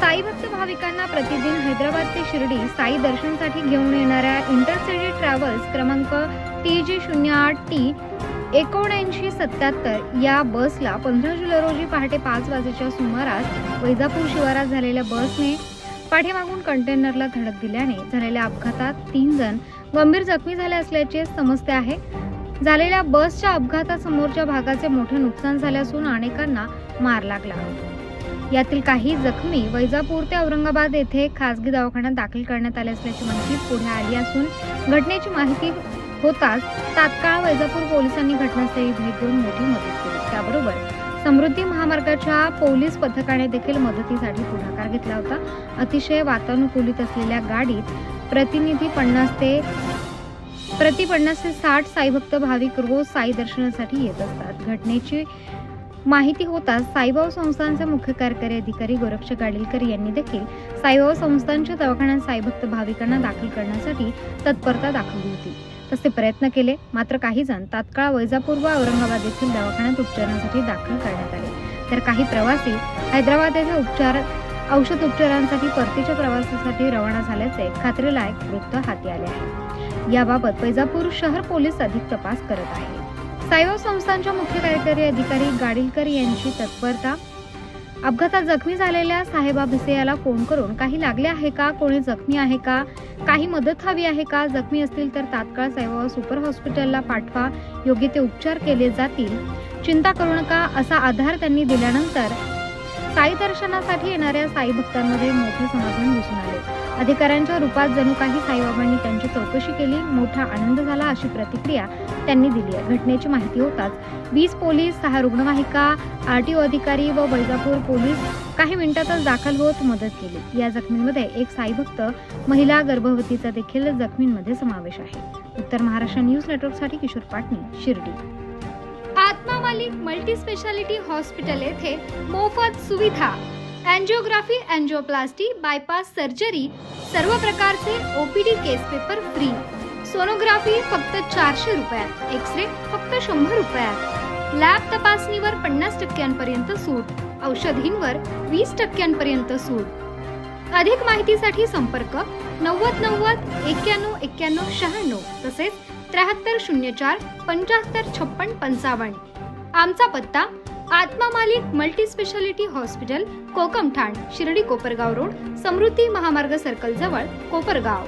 साई भक्त भाविकांना प्रतिदिन हैदराबाद ते शिर्डी साई दर्शनासाठी घेऊन येणाऱ्या इंटरसिटी ट्रॅव्हल्स क्रमांक TG08T 7977 या बसला 15 जुलै रोजी पहाटे 5 वाजेच्या सुमारास वैजापूर शिवारात झालेल्या बसने पाठीमागून कंटेनरला धडक दिल्याने झालेल्या अपघातात 3 जण गंभीर जखमी झाले असल्याचे समजते आहे। झालेल्या बसच्या अपघातात समोरच्या भागाचे मोठे नुकसान झाले असून अनेकांना मार लागला। यातील काही जखमी वैजापूर ते औरंगाबाद येथे खासगी दवाखान्यात दाखल करण्यात आले असल्याची माहिती पुढे आली असून घटनेची माहिती होताच तात्काळ वैजापूर पोलिसांनी घटनास्थळी भेट देऊन मोठी मदत केली। त्याबरोबर समृद्धी महामार्गाच्या पोलीस पथकाने देखील मदतीसाठी पुढाकार घेतला होता। अतिशय वातानुकूलित असलेल्या गाडीत प्रति 50 ते 60 साईभक्त भाविक रोज साई दर्शनासाठी येत असतात। घटनेची माहिती होताच साईबाबा संस्थानचे मुख्य कार्यकारी अधिकारी गोरक्ष गाडीलकर यांनी देखील साईबाबा संस्थानच्या दवाखान्यात साईभक्त भाविकांना दाखल करण्यासाठी तत्परता दाखवली होती। तसे प्रयत्न केले, मात्र काही जण तात्काळ वैजापूर व औरंगाबाद येथील दवाखान्यात उपचारांसाठी दाखल करण्यात आले, तर काही प्रवासी हैदराबाद येथे औषध उपचारांसाठी परतीच्या प्रवासासाठी रवाना झाल्याचे खात्रीलायक वृत्त हाती आले आहे। याबाबत वैजापूर शहर पोलीस अधिक तपास करत आहे। साईबाबा संस्थानच्या मुख्य कार्यकारी अधिकारी गाडीलकर यांची तत्परता। अपघातात जखमी झालेल्या साहेबा भिसेयाला फोन करून काही लागले आहे का, कोणी जखमी आहे का, काही मदत हवी आहे का, जखमी असतील तर तात्काळ साईबाबा सुपर हॉस्पिटलला पाठवा, योग्य ते उपचार केले जातील, चिंता करू नका असा आधार त्यांनी दिल्यानंतर साई दर्शनासाठी येणाऱ्या साई भक्तांमध्ये मोठे समाधान दिसून आले। अधिकाऱ्यांच्या रूपात जणू काही साईबाबांनी त्यांची चौकशी केली, मोठा आनंद झाला अशी प्रतिक्रिया त्यांनी दिली आहे। घटनेची माहिती होताच 20 पोलीस, 6 रुग्णवाहिका, RTO अधिकारी व वैजापूर पोलीस काही मिनिटातच दाखल होत मदत केली। या जखमींमध्ये एक साईभक्त महिला गर्भवतीचा देखील जखमींमध्ये समावेश आहे। उत्तर महाराष्ट्र न्यूज नेटवर्कसाठी किशोर पाटणी, शिर्डी। आत्मा मालिक मल्टी स्पेशालिटी हॉस्पिटल येथे मोफत सुविधा, एंजियोग्राफी, एंजियोप्लास्टी, बायपास सर्जरी, सर्व प्रकारचे OPD केस पेपर फ्री, सोनोग्राफी फक्त 400 रुपयात, एक्सरे फक्त 100 रुपयात, लॅब तपासणीवर 50% सूट, औषधींवर 20% सूट। अधिक माहितीसाठी संपर्क 90 90 91 91 96 तसेच 7304 75 56 55। आमचा पत्ता Atma Malik multi speciality hospital, Kokamthan, Shirdi Kopargaon road, Samruddhi Mahamarg circle जवळ, कोपरगाव।